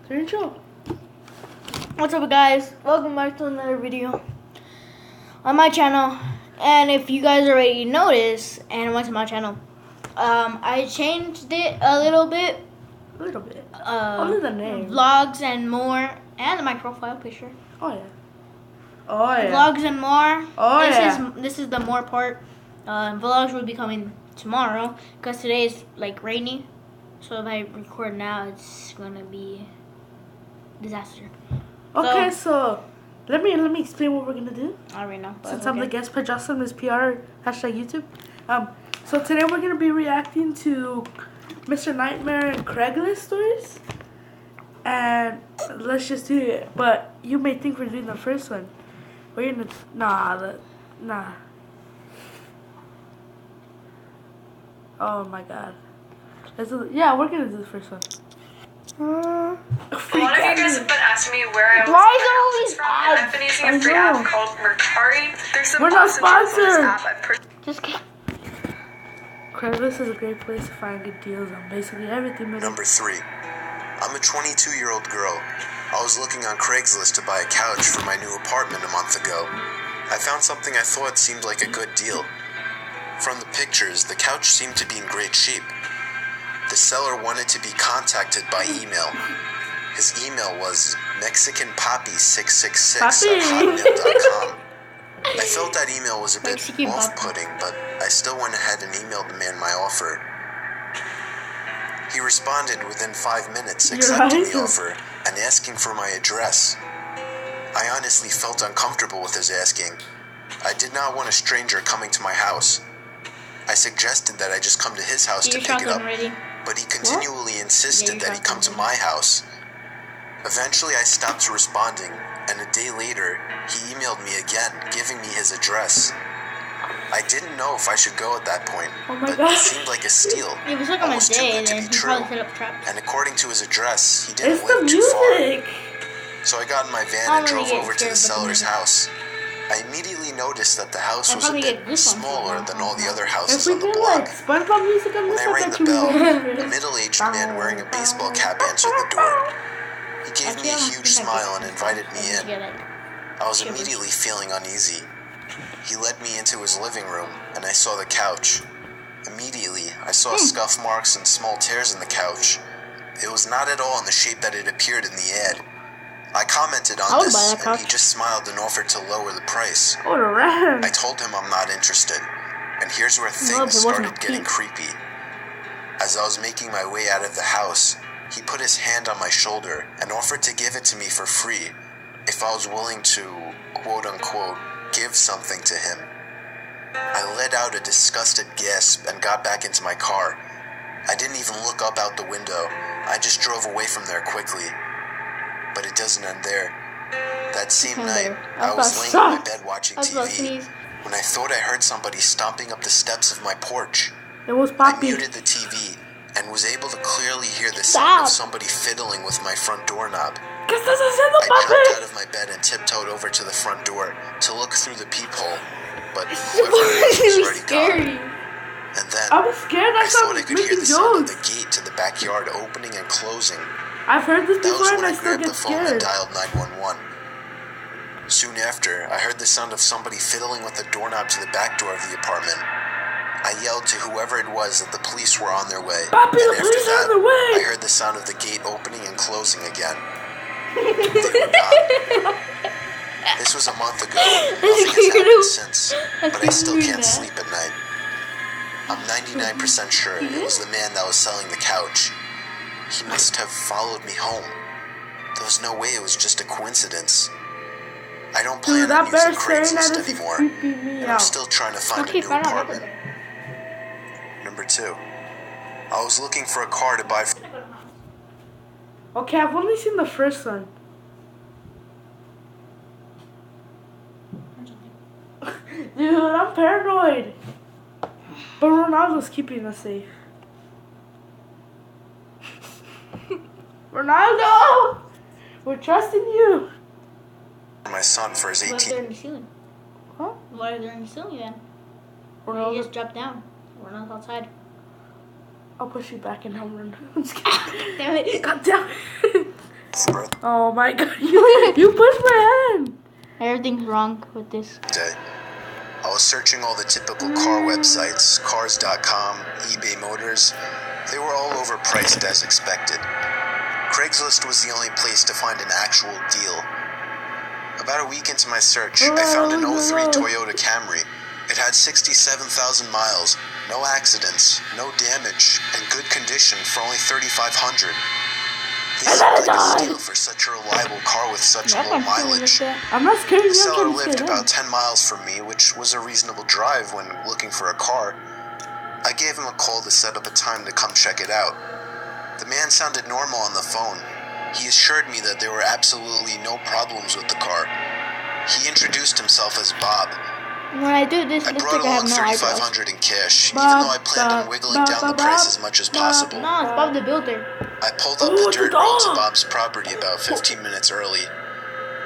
Intro. What's up, guys? Welcome back to another video on my channel. And if you guys already noticed and went to my channel, I changed it a little bit. Only the name. Vlogs and more, and my profile picture. Oh yeah. Oh yeah. Vlogs and more. Oh This is the more part. Vlogs will be coming tomorrow because today is like rainy. So if I record now, it's gonna be disaster. Okay, so let me explain what we're gonna do. I already know. Since I'm the guest for Justin, is PR #YouTube. So today we're gonna be reacting to Mr. Nightmare and Craigslist stories, and let's just do it. But you may think we're doing the first one. We're gonna nah. Oh my god. We're gonna do the first one. A lot of you guys have been asking me where I Why is it always always buy from, and I've been using a free app called Mercari. There's some We're not awesome deals on this sponsored. app. I've purchased. Just kidding. Craigslist is a great place to find good deals on basically everything. Number 3. I'm a 22-year-old girl. I was looking on Craigslist to buy a couch for my new apartment a month ago. I found something I thought seemed like a good deal. From the pictures, the couch seemed to be in great shape. The seller wanted to be contacted by email. His email was mexicanpoppy666@hotmail.com. I felt that email was a bit Mexican off-putting, but I still went ahead and emailed the man my offer. He responded within 5 minutes, accepting the offer and asking for my address. I honestly felt uncomfortable with his asking. I did not want a stranger coming to my house. I suggested that I just come to his house to pick it up, but he continually insisted that he come to my house. Eventually, I stopped responding, and a day later, he emailed me again, giving me his address. I didn't know if I should go at that point, but it seemed like a steal. It was like on my Almost too day, good and to then be he true. probably set up traps. And according to his address, he didn't It's the live too far. music. So I got in my van and drove over to the seller's house. I immediately noticed that the house was a bit smaller than all the other houses If we on the did block. like SpongeBob music on When this, I rang the bell, a middle-aged man wearing a baseball cap answered the door. He gave me a huge smile and invited me in. I was immediately feeling uneasy. He led me into his living room, and I saw the couch. Immediately, I saw scuff marks and small tears in the couch. It was not at all in the shape that it appeared in the ad. I commented on this, and he just smiled and offered to lower the price. I told him I'm not interested, and here's where things started getting creepy. As I was making my way out of the house, he put his hand on my shoulder and offered to give it to me for free if I was willing to, quote-unquote, give something to him. I let out a disgusted gasp and got back into my car. I didn't even look up out the window. I just drove away from there quickly. But it doesn't end there. That same night, I was laying in my bed watching TV when I thought I heard somebody stomping up the steps of my porch. It was I Poppy. muted the TV and was able to clearly hear the sound of somebody fiddling with my front doorknob. I jumped out of my bed and tiptoed over to the front door to look through the peephole, but whoever it was already gone. And then I was scared. I thought I could hear the sound of jokes. the gate to the backyard opening and closing. I've heard this That was before, and when I I still grabbed get the phone and scared. dialed 911. Soon after, I heard the sound of somebody fiddling with the doorknob to the back door of the apartment. I yelled to whoever it was that the police were on their way. Poppy, And the after police are on that, the way! I heard the sound of the gate opening and closing again. They were not. This was a month ago. Nothing has happened since, but I still can't sleep at night. I'm 99% sure it was the man that was selling the couch. He must have followed me home. There was no way it was just a coincidence. I don't plan on using Craigslist anymore, and I'm still trying to find a new apartment. Number 2. I was looking for a car to buy. Okay, I've only seen the first one. Dude, I'm paranoid. But Ronaldo's keeping us safe. Ronaldo! We're trusting you. My son for his What if they're 18th. in the ceiling? Huh? What if they're in the ceiling then? Or you Ronaldo, just drop down. We're not outside. I'll push you back and home run. I'm just kidding. Damn it. God damn it. Oh my god, you pushed my hand. Everything's wrong with this. I was searching all the typical car websites, cars.com, eBay Motors. They were all overpriced as expected. Craigslist was the only place to find an actual deal. About a week into my search, I found an 03 Toyota Camry. It had 67,000 miles, no accidents, no damage, and good condition for only $3,500. This seemed like a steal for such a reliable car with such low mileage. I'm not scared. The seller lived about 10 miles from me, which was a reasonable drive when looking for a car. I gave him a call to set up a time to come check it out. The man sounded normal on the phone. He assured me that there were absolutely no problems with the car. He introduced himself as Bob. When I do this, I it looks brought like I have along no eyebrows. $3,500 in cash, even though I planned on wiggling down the price as much as possible. No, it's Bob the Builder. I pulled up the dirt road to Bob's property about 15 minutes early.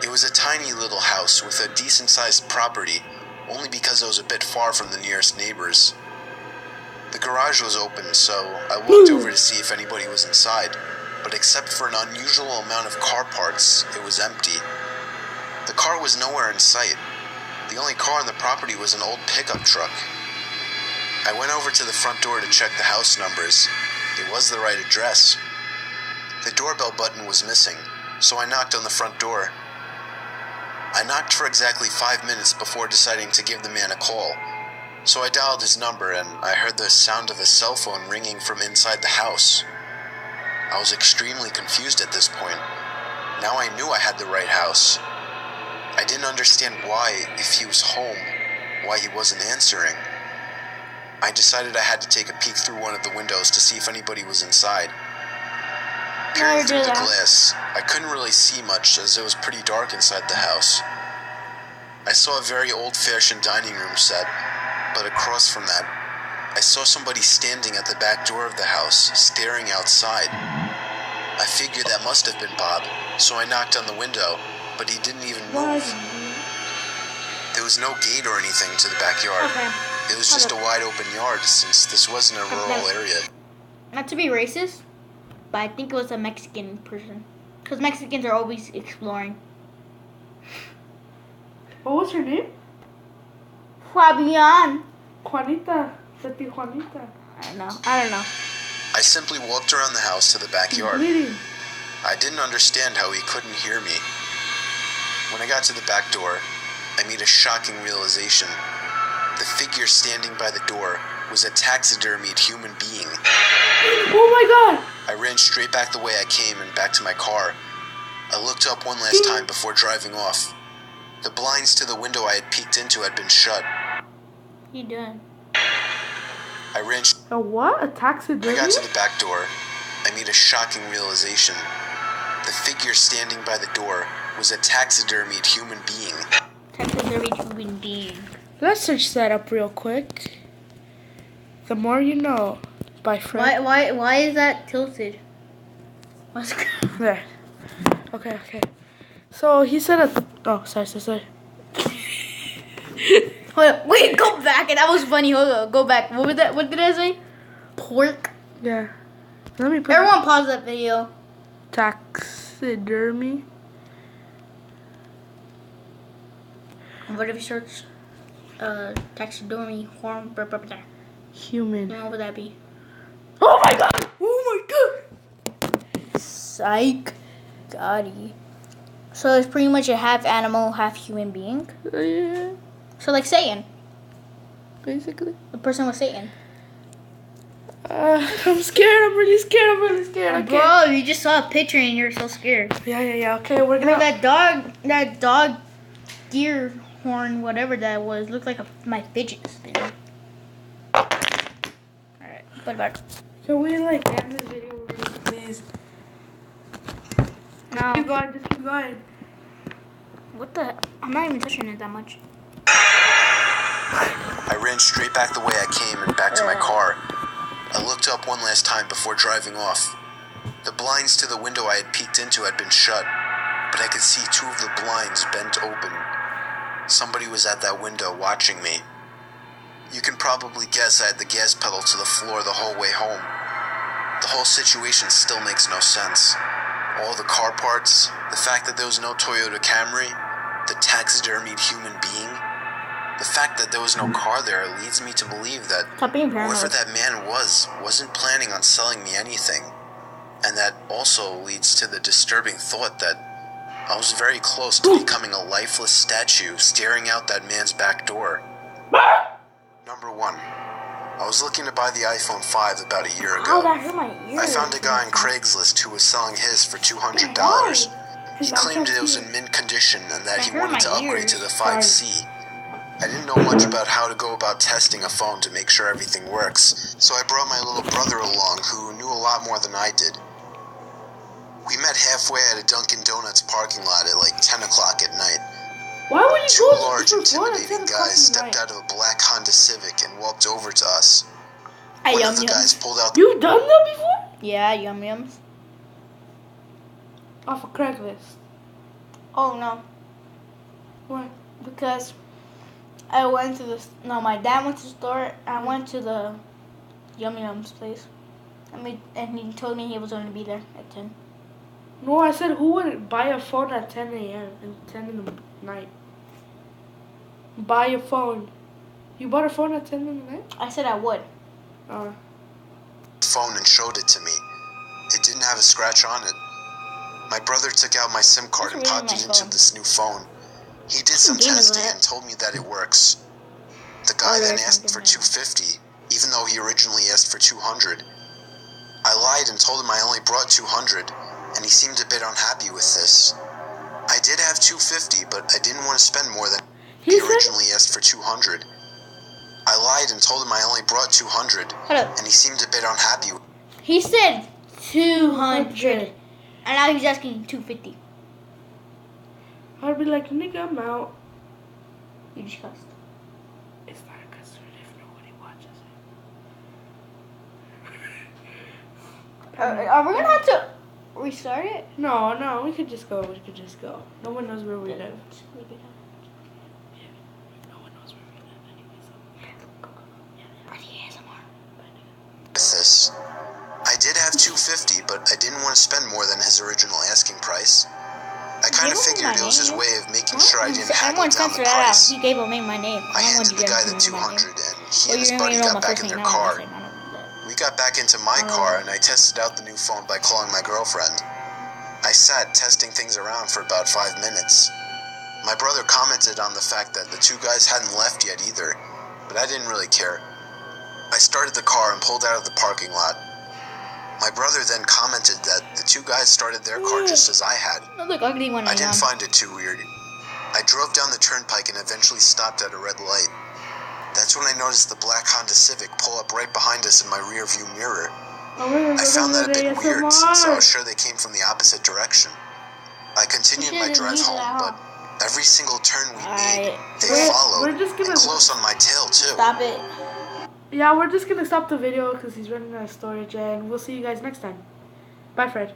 It was a tiny little house with a decent-sized property, only because it was a bit far from the nearest neighbors. The garage was open, so I walked over to see if anybody was inside, but except for an unusual amount of car parts, it was empty. The car was nowhere in sight. The only car on the property was an old pickup truck. I went over to the front door to check the house numbers. It was the right address. The doorbell button was missing, so I knocked on the front door. I knocked for exactly 5 minutes before deciding to give the man a call. So I dialed his number and I heard the sound of a cell phone ringing from inside the house. I was extremely confused at this point. Now I knew I had the right house. I didn't understand why, if he was home, why he wasn't answering. I decided I had to take a peek through one of the windows to see if anybody was inside. Peering through the glass, I couldn't really see much as it was pretty dark inside the house. I saw a very old-fashioned dining room set, but across from that, I saw somebody standing at the back door of the house, staring outside. I figured that must have been Bob, so I knocked on the window, but he didn't even move. There was no gate or anything to the backyard. It was just a wide open yard since this wasn't a rural area. Not to be racist, but I think it was a Mexican person. Because Mexicans are always exploring. What was her name? Fabian. Juanita. Seti Juanita. I don't know. I simply walked around the house to the backyard. Bleeding. I didn't understand how he couldn't hear me. When I got to the back door, I made a shocking realization. The figure standing by the door was a taxidermied human being. Oh my god! I ran straight back the way I came and back to my car. I looked up one last time before driving off. The blinds to the window I had peeked into had been shut. You doing? I ran. A what? A When taxidermy? I got to the back door, I made a shocking realization. The figure standing by the door was a taxidermied human being. Taxidermied human being. Let's search that up real quick. The More You Know by Fred. Why is that tilted? What's There. Okay. So he said oh, sorry. Hold up. Wait, go back. And that was funny. Hold up. Go back. What was that? What did I say? Pork. Yeah. Let me put Everyone pause that video. taxidermy. What if you search taxidermy horn? Human. What would that be? Oh my god! Oh my god! Psych. Gotti. So it's pretty much a half animal, half human being. Yeah, So like Satan. basically. The person was Satan. I'm scared. I'm really scared. Okay. Bro, you just saw a picture and you're so scared. Yeah. Okay, we're Look, gonna. that dog deer horn, whatever that was, looked like my fidget spinner. Alright, put it back. Can we like end this video, please? No. Just keep going. What the? I'm not even touching it that much. I ran straight back the way I came and back to my car. I looked up one last time before driving off. The blinds to the window I had peeked into had been shut, but I could see two of the blinds bent open. Somebody was at that window watching me. You can probably guess I had the gas pedal to the floor the whole way home. The whole situation still makes no sense. All the car parts, the fact that there was no Toyota Camry, the taxidermied human being, the fact that there was no car there leads me to believe that Stop being paranoid. whoever that man wasn't planning on selling me anything. And that also leads to the disturbing thought that I was very close to becoming a lifeless statue staring out that man's back door. Number 1. I was looking to buy the iPhone 5 about a year Ow, ago. that hurt my ear. I found a guy on Craigslist who was selling his for $200. He claimed it was in mint condition and that he wanted to upgrade to the 5C. I didn't know much about how to go about testing a phone to make sure everything works, so I brought my little brother along who knew a lot more than I did. We met halfway at a Dunkin' Donuts parking lot at like 10 o'clock at night. Why would you Two go to large, the phone at intimidating 10 o'clock guys at stepped night? out of a black Honda Civic and walked over to us. Hey, One Yum of the Yums. guys pulled out You've done that before? Yeah, Yum Yums. Off of Craigslist. Oh no, Why? because I went to the my dad went to the store. I went to the Yum Yums place. And he told me he was going to be there at 10. No, I said who would buy a phone at 10 a.m. and 10 in the night? Buy a phone. You bought a phone at 10 in the night? I said I would. phone and showed it to me. It didn't have a scratch on it. My brother took out my SIM card and That's really popped it my into phone. this new phone. He did some game is testing that? and told me that it works. The guy then asked for $250, even though he originally asked for $200. I lied and told him I only brought $200, and he seemed a bit unhappy with this. I did have $250, but I didn't want to spend more than he originally asked for $200. I lied and told him I only brought $200, Hold up. and he seemed a bit unhappy. He said 200. And now he's asking 250. I'd be like, nigga, I'm out. You just cussed. It's not a customer if nobody watches it. Are we gonna have to restart it? No, we could just go. No one knows where we live. No one knows where we live anyways. With this. I did have $250, but I didn't want to spend more than his original asking price. I kind of figured it was his way of making sure I didn't haggle down the price. He gave me my name. I handed the guy the $200, and he and his buddy got back in their car. We got back into my car, and I tested out the new phone by calling my girlfriend. I sat testing things around for about 5 minutes. My brother commented on the fact that the two guys hadn't left yet either, but I didn't really care. I started the car and pulled out of the parking lot. My brother then commented that the two guys started their car just as I had. Look, ugly one. I didn't find it too weird. I drove down the turnpike and eventually stopped at a red light. That's when I noticed the black Honda Civic pull up right behind us in my rear view mirror. I found that a bit weird since I was sure they came from the opposite direction. I continued my drive home, but every single turn we made, they followed, and close on my tail too. Stop it. Yeah, we're just gonna stop the video because he's running out of storage, and we'll see you guys next time. Bye, Fred.